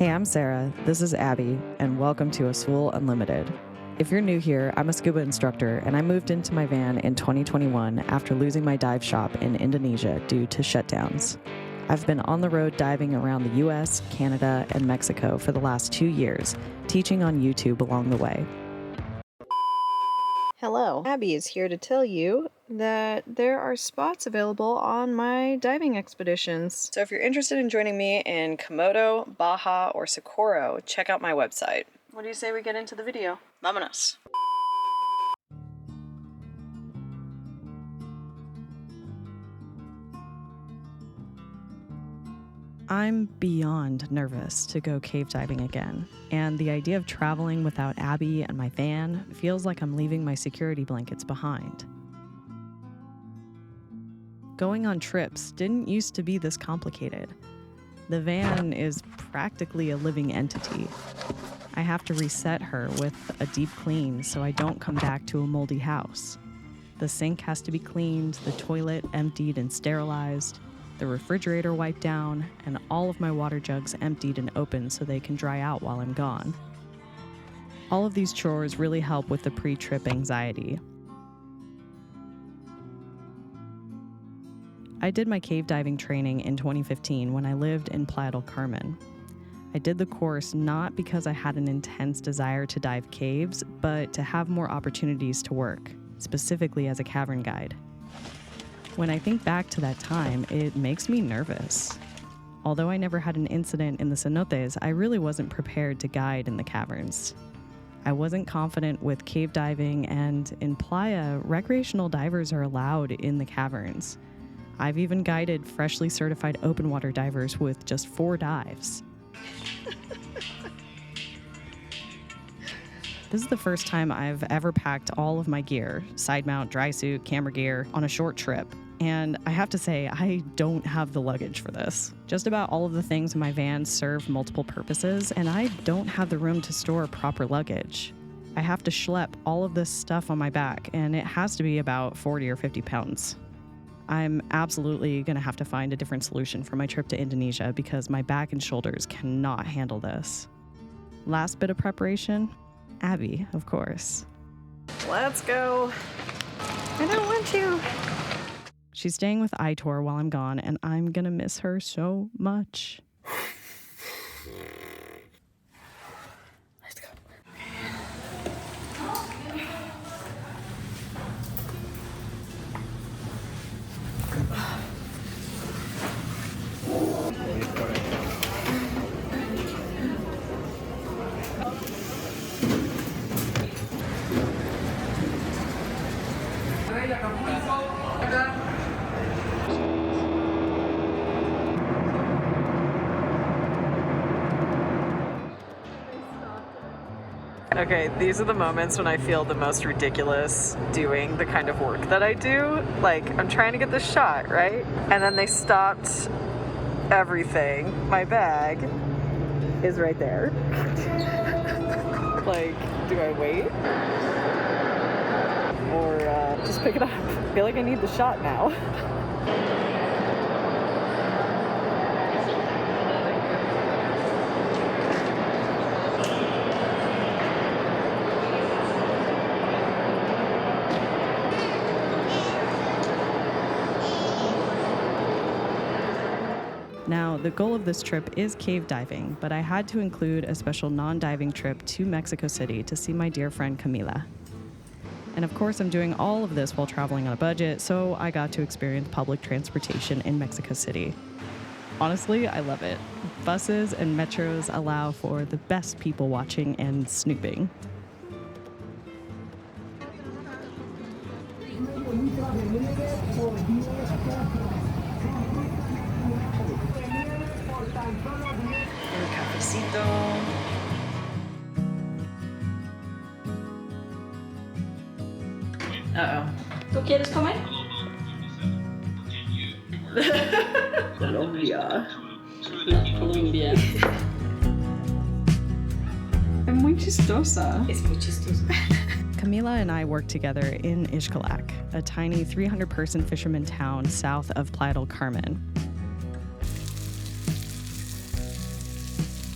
Hey, I'm Sarah, this is Abby, and welcome to Azul Unlimited. If you're new here, I'm a scuba instructor, and I moved into my van in 2021 after losing my dive shop in Indonesia due to shutdowns. I've been on the road diving around the US, Canada, and Mexico for the last 2 years, teaching on YouTube along the way. Hello, Abby is here to tell you that there are spots available on my diving expeditions. So if you're interested in joining me in KOMODO, BAJA, or Socorro, check out my website. What do you say we get into the video? Vámonos. I'm beyond nervous to go cave diving again, and the idea of traveling without Abby and my van feels like I'm leaving my security blankets behind. Going on trips didn't used to be this complicated. The van is practically a living entity. I have to reset her with a deep clean so I don't come back to a moldy house. The sink has to be cleaned, the toilet emptied and sterilized, the refrigerator wiped down, and all of my water jugs emptied and opened so they can dry out while I'm gone. All of these chores really help with the pre-trip anxiety. I did my cave diving training in 2015 when I lived in Playa del Carmen. I did the course not because I had an intense desire to dive caves, but to have more opportunities to work, specifically as a cavern guide. When I think back to that time, it makes me nervous. Although I never had an incident in the cenotes, I really wasn't prepared to guide in the caverns. I wasn't confident with cave diving, and in Playa, recreational divers are allowed in the caverns. I've even guided freshly certified open water divers with just 4 dives. This is the first time I've ever packed all of my gear, side mount, dry suit, camera gear, on a short trip. And I have to say, I don't have the luggage for this. Just about all of the things in my van serve multiple purposes, and I don't have the room to store proper luggage. I have to schlep all of this stuff on my back, and it has to be about 40 or 50 pounds. I'm absolutely gonna have to find a different solution for my trip to Indonesia because my back and shoulders cannot handle this. Last bit of preparation? Abby, of course. Let's go. I don't want to. She's staying with Aitor while I'm gone, and I'm gonna miss her so much. Let's go. Okay, these are the moments when I feel the most ridiculous doing the kind of work that I do. Like, I'm trying to get this shot, right? And then they stopped everything. My bag is right there. Like, do I wait? Or just pick it up? I feel like I need the shot now. Now, the goal of this trip is cave diving, but I had to include a special non-diving trip to Mexico City to see my dear friend Camila. And of course, I'm doing all of this while traveling on a budget, so I got to experience public transportation in Mexico City. Honestly, I love it. Buses and metros allow for the best people watching and snooping. El cafecito. Uh-oh. ¿Tú quieres comer? Colombia. Colombia. Es muy chistosa. Es muy chistosa. Camila and I worked together in Xcalac, a tiny 300-person fisherman town south of Playa del Carmen.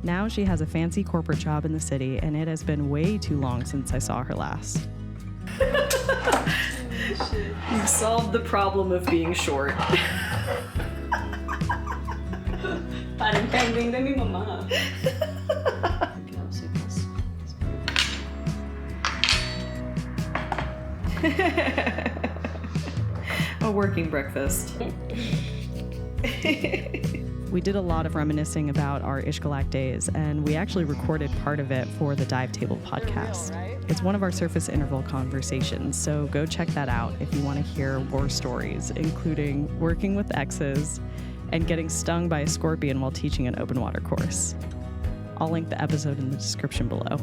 Now she has a fancy corporate job in the city, and it has been way too long since I saw her last. You've solved the problem of being short. Parang kambing de mi mamá. A working breakfast. We did a lot of reminiscing about our Ishkalak days, and we actually recorded part of it for the Dive Table podcast. It's one of our surface interval conversations, so go check that out if you want to hear war stories, including working with exes and getting stung by a scorpion while teaching an open water course. I'll link the episode in the description below.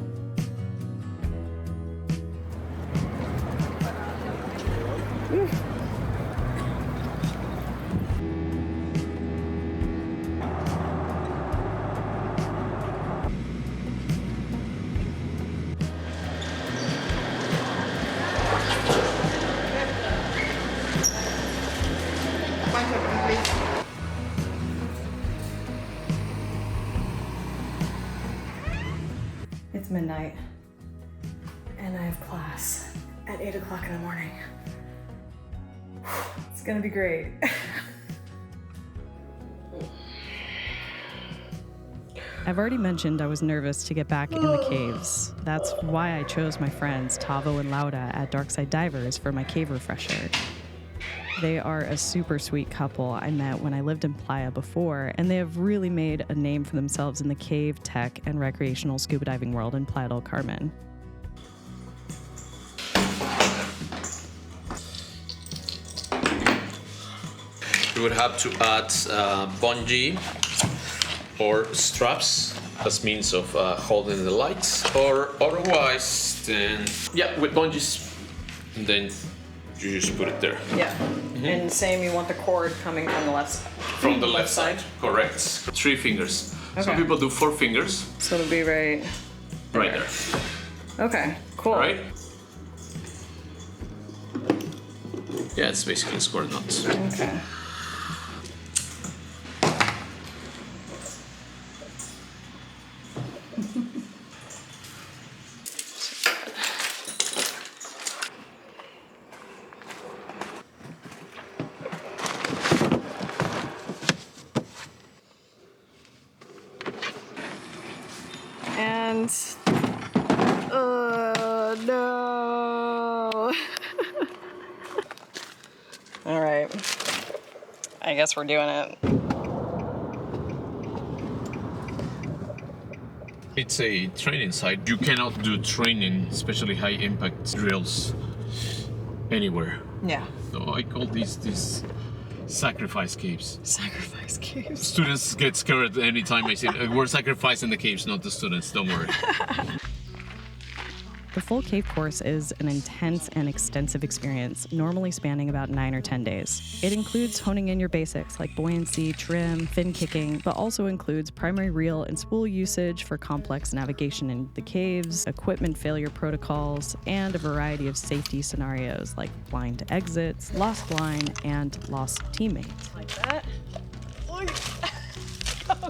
It's midnight, and I have class at 8 o'clock in the morning. It's gonna be great. I've already mentioned I was nervous to get back in the caves. That's why I chose my friends Tavo and Laura at Darkside Divers for my cave refresher. They are a super sweet couple I met when I lived in Playa before, and they have really made a name for themselves in the cave, tech, and recreational scuba diving world in Playa del Carmen. You would have to add bungee or straps as means of holding the lights, or otherwise, then with bungees, and then you just put it there. Yeah. And same, you want the cord coming from the left From the left side, correct. 3 fingers. Okay. Some people do 4 fingers. So it'll be right Right there. Okay, cool. All right. Yeah, it's basically a square knot. Okay. And no. All right. I guess we're doing it. It's a training site. You cannot do training, especially high impact drills, anywhere. Yeah. So I call these sacrifice caves. Sacrifice caves. Students get scared anytime I say we're sacrificing the caves, not the students. Don't worry. The full cave course is an intense and extensive experience, normally spanning about 9 or 10 days. It includes honing in your basics like buoyancy, trim, fin kicking, but also includes primary reel and spool usage for complex navigation in the caves, equipment failure protocols, and a variety of safety scenarios like blind exits, lost line, and lost teammates. Like that.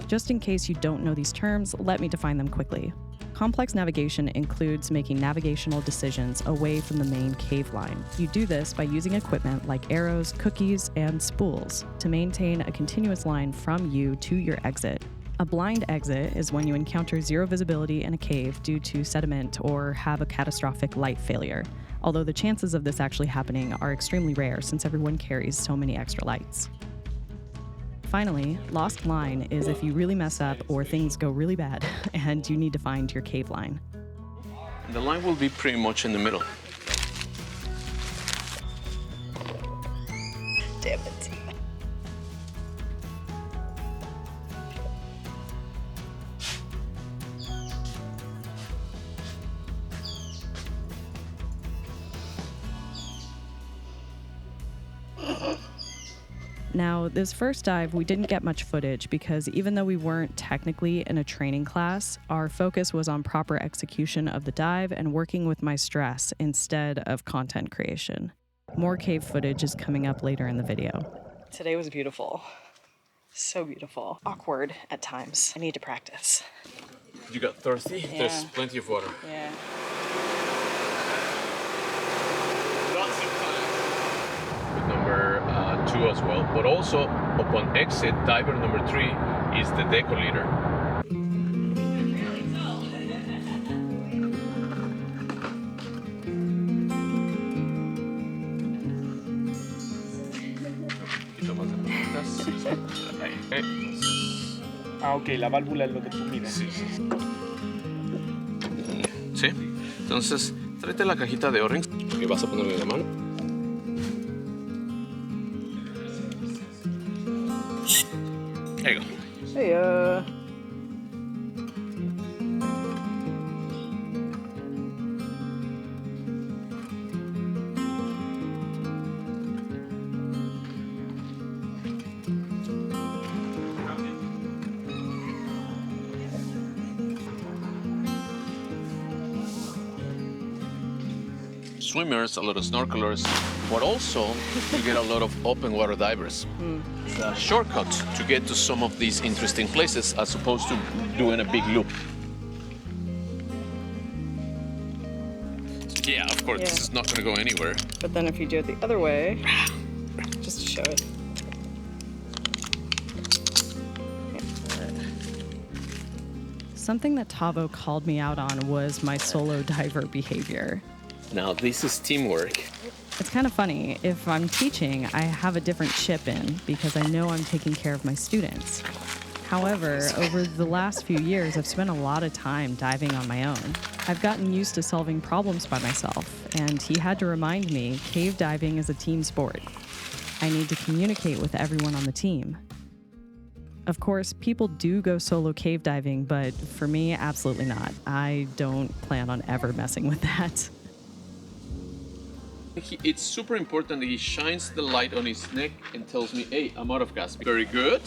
Just in case you don't know these terms, let me define them quickly. Complex navigation includes making navigational decisions away from the main cave line. You do this by using equipment like arrows, cookies, and spools to maintain a continuous line from you to your exit. A blind exit is when you encounter zero visibility in a cave due to sediment or have a catastrophic light failure, although the chances of this actually happening are extremely rare since everyone carries so many extra lights. Finally, lost line is if you really mess up or things go really bad and you need to find your cave line. The line will be pretty much in the middle. Damn it. Now, this first dive, we didn't get much footage because even though we weren't technically in a training class, our focus was on proper execution of the dive and working with my stress instead of content creation. More cave footage is coming up later in the video. Today was beautiful. So beautiful. Awkward at times. I need to practice. You got thirsty? Yeah. There's plenty of water. Yeah. Lots of time. With number 2 as well, but also upon exit, diver number 3 is the deco leader. Ah, ok, la válvula es lo que tú mides. Sí. Sí. Entonces, tráete la cajita de O-rings que vas a ponerle en la mano. There you go. Hey, Swimmers, a lot of snorkelers, but also you get a lot of open water divers. It's a shortcut to get to some of these interesting places as opposed to doing a big loop. Yeah, of course, this Yeah. is not going to go anywhere. But then if you do it the other way, just to show it. Something that Tavo called me out on was my solo diver behavior. Now, this is teamwork. It's kind of funny. If I'm teaching, I have a different chip in because I know I'm taking care of my students. However, over the last few years, I've spent a lot of time diving on my own. I've gotten used to solving problems by myself, and he had to remind me cave diving is a team sport. I need to communicate with everyone on the team. Of course, people do go solo cave diving, but for me, absolutely not. I don't plan on ever messing with that. It's super important that he shines the light on his neck and tells me, hey, I'm out of gas. Very good.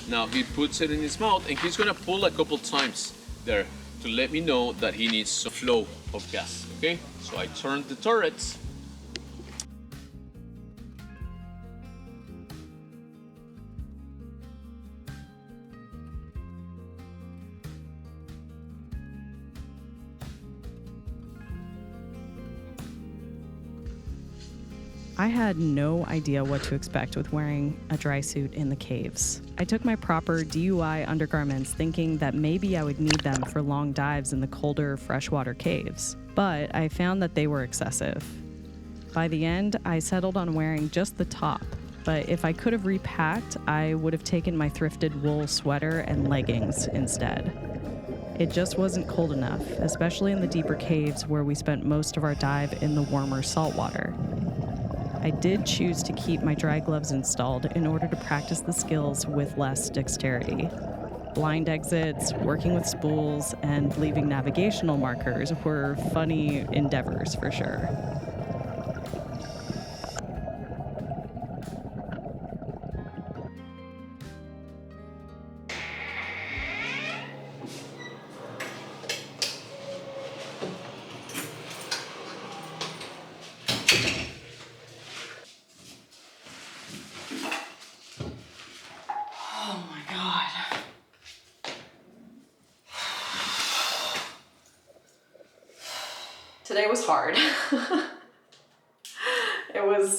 Now he puts it in his mouth and he's gonna pull a couple times there to let me know that he needs some flow of gas, okay? So I turn the turrets. I had no idea what to expect with wearing a dry suit in the caves. I took my proper DUI undergarments thinking that maybe I would need them for long dives in the colder freshwater caves, but I found that they were excessive. By the end, I settled on wearing just the top, but if I could have repacked, I would have taken my thrifted wool sweater and leggings instead. It just wasn't cold enough, especially in the deeper caves where we spent most of our dive in the warmer saltwater. I did choose to keep my dry gloves installed in order to practice the skills with less dexterity. Blind exits, working with spools, and leaving navigational markers were funny endeavors for sure. Oh my God. Today was hard.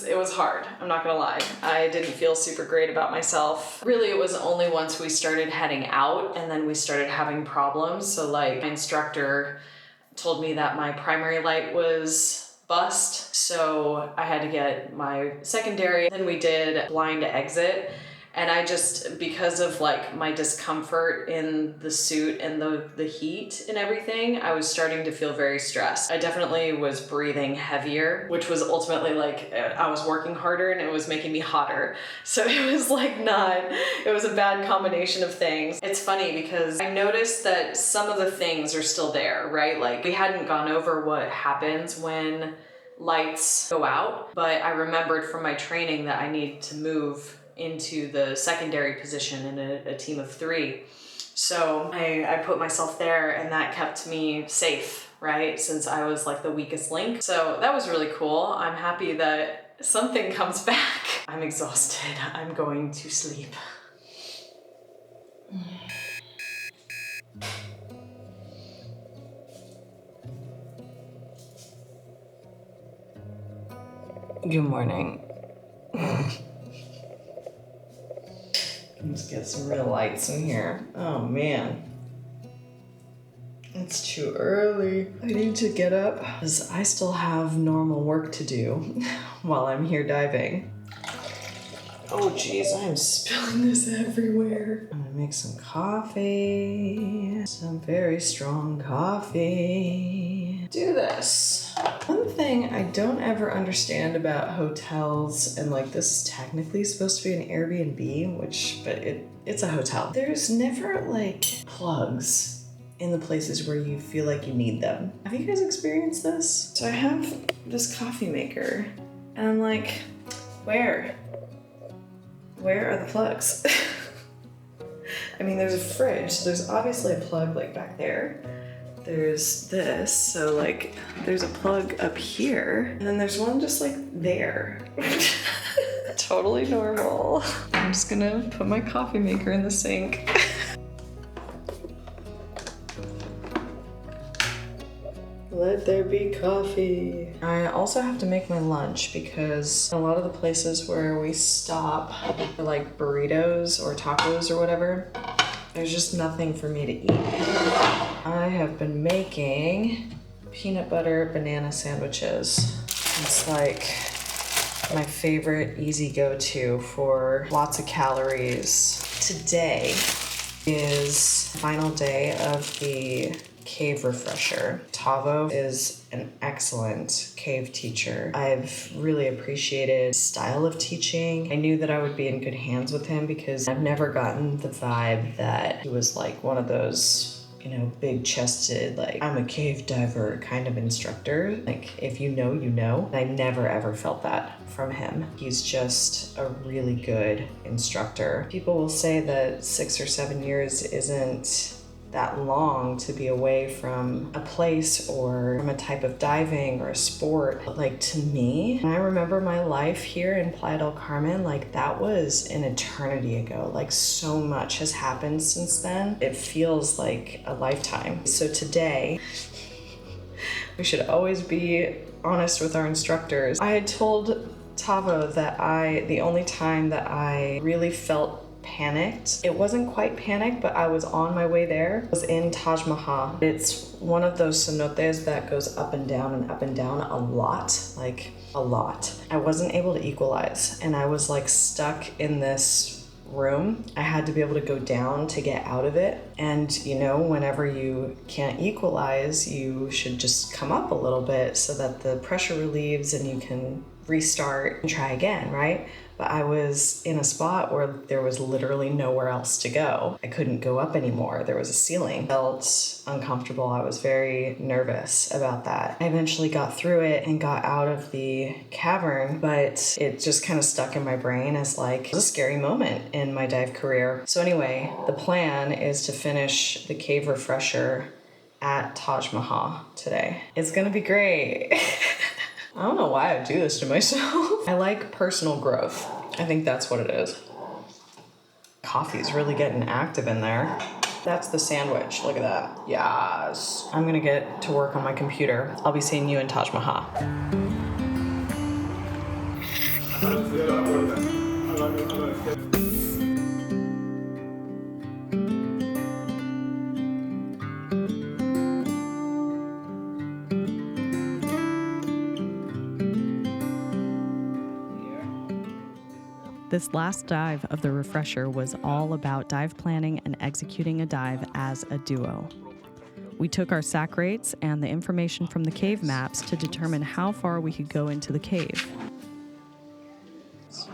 It was hard, I'm not gonna lie. I didn't feel super great about myself. Really, it was only once we started heading out and then we started having problems. So like my instructor told me that my primary light was bust, so I had to get my secondary. Then we did blind exit. And I just, because of like my discomfort in the suit and the heat and everything, I was starting to feel very stressed. I definitely was breathing heavier, which was ultimately like, I was working harder and it was making me hotter. So it was like it was a bad combination of things. It's funny because I noticed that some of the things are still there, right? Like we hadn't gone over what happens when lights go out, but I remembered from my training that I need to move into the secondary position in a team of 3. So I put myself there and that kept me safe, right? Since I was like the weakest link. So that was really cool. I'm happy that something comes back. I'm exhausted. I'm going to sleep. Good morning. Let's get some real lights in here. Oh man. It's too early. I need to get up because I still have normal work to do while I'm here diving. Oh geez, I'm spilling this everywhere. I'm gonna make some coffee. Some very strong coffee. Do this. One thing I don't ever understand about hotels, and like this is technically supposed to be an Airbnb, but it's a hotel. There's never like plugs in the places where you feel like you need them. Have you guys experienced this? So I have this coffee maker and I'm like, where are the plugs? I mean, there's a fridge, so there's obviously a plug like back there. There's this, so like there's a plug up here, and then there's one just like there. Totally normal. I'm just gonna put my coffee maker in the sink. Let there be coffee. I also have to make my lunch because a lot of the places where we stop for like burritos or tacos or whatever, there's just nothing for me to eat. I have been making peanut butter banana sandwiches. It's like my favorite easy go-to for lots of calories. Today is the final day of the cave refresher. Tavo is an excellent cave teacher. I've really appreciated his style of teaching. I knew that I would be in good hands with him because I've never gotten the vibe that he was like one of those, you know, big chested, like, I'm a cave diver kind of instructor. Like, if you know, you know. I never ever felt that from him. He's just a really good instructor. People will say that 6 or 7 years isn't that long to be away from a place or from a type of diving or a sport. Like, to me, when I remember my life here in Playa del Carmen, like that was an eternity ago. Like, so much has happened since then. It feels like a lifetime. So today, we should always be honest with our instructors. I had told Tavo that the only time that I really felt panicked, it wasn't quite panic, but I was on my way there, was in Taj Maha. It's one of those cenotes that goes up and down a lot, like a lot. I wasn't able to equalize, and I was like stuck in this room. I had to be able to go down to get out of it. And you know, whenever you can't equalize, you should just come up a little bit so that the pressure relieves and you can restart and try again, right? But I was in a spot where there was literally nowhere else to go. I couldn't go up anymore. There was a ceiling. I felt uncomfortable. I was very nervous about that. I eventually got through it and got out of the cavern, but it just kind of stuck in my brain as like, it was a scary moment in my dive career. So anyway, the plan is to finish the cave refresher at Taj Maha today. It's gonna be great. I don't know why I do this to myself. I like personal growth. I think that's what it is. Coffee's really getting active in there. That's the sandwich. Look at that. Yes. I'm gonna get to work on my computer. I'll be seeing you in Taj Maha. This last dive of the refresher was all about dive planning and executing a dive as a duo. We took our SAC rates and the information from the cave maps to determine how far we could go into the cave.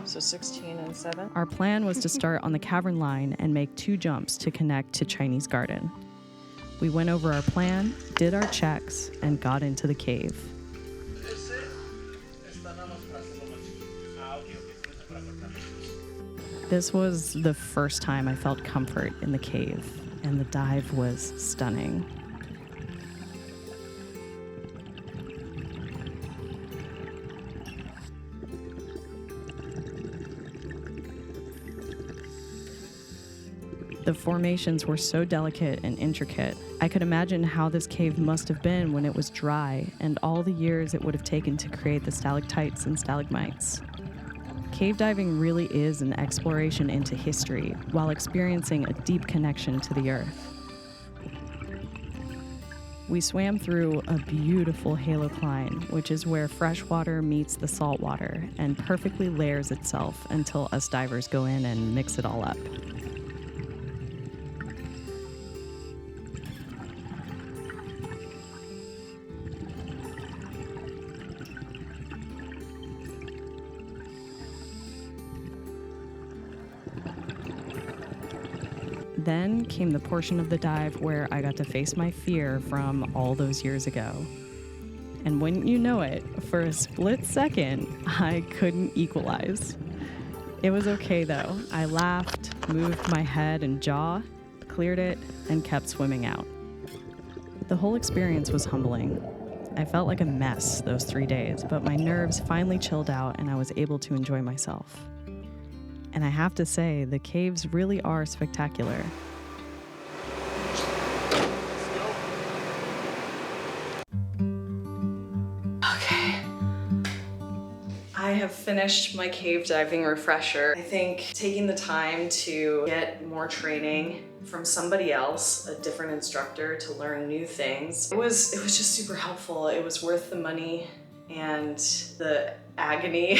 So 16 and 7? Our plan was to start on the cavern line and make 2 jumps to connect to Chinese Garden. We went over our plan, did our checks, and got into the cave. This was the first time I felt comfort in the cave, and the dive was stunning. The formations were so delicate and intricate. I could imagine how this cave must have been when it was dry and all the years it would have taken to create the stalactites and stalagmites. Cave diving really is an exploration into history while experiencing a deep connection to the earth. We swam through a beautiful halocline, which is where fresh water meets the salt water and perfectly layers itself until us divers go in and mix it all up. Then came the portion of the dive where I got to face my fear from all those years ago. And wouldn't you know it, for a split second, I couldn't equalize. It was okay though. I laughed, moved my head and jaw, cleared it, and kept swimming out. The whole experience was humbling. I felt like a mess those 3 days, but my nerves finally chilled out and I was able to enjoy myself. And I have to say, the caves really are spectacular. Okay. I have finished my cave diving refresher. I think taking the time to get more training from somebody else, a different instructor, to learn new things, it was just super helpful. It was worth the money and the agony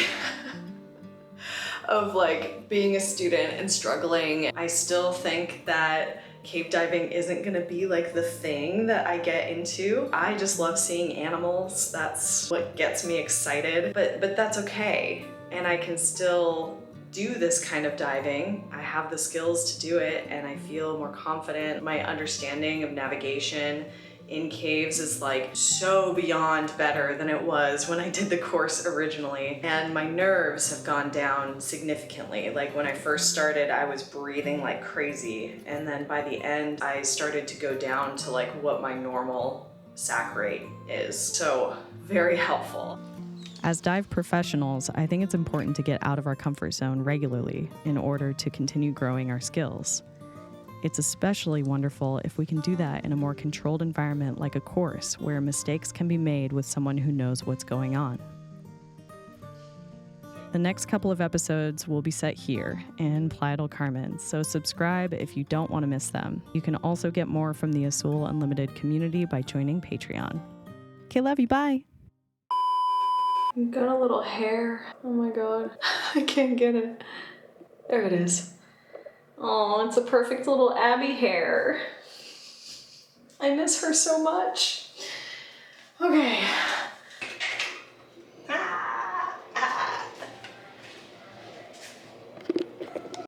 of like being a student and struggling. I still think that cave diving isn't gonna be like the thing that I get into. I just love seeing animals. That's what gets me excited, but that's okay. And I can still do this kind of diving. I have the skills to do it and I feel more confident. My understanding of navigation in caves is like so beyond better than it was when I did the course originally. And my nerves have gone down significantly. Like when I first started, I was breathing like crazy. And then by the end, I started to go down to like what my normal sac rate is. So very helpful. As dive professionals, I think it's important to get out of our comfort zone regularly in order to continue growing our skills. It's especially wonderful if we can do that in a more controlled environment like a course where mistakes can be made with someone who knows what's going on. The next couple of episodes will be set here in Playa del Carmen, so subscribe if you don't want to miss them. You can also get more from the Azul Unlimited community by joining Patreon. Okay, love you, bye! Got a little hair. Oh my god, I can't get it. There it is. Oh, it's a perfect little Abby hair. I miss her so much. Okay.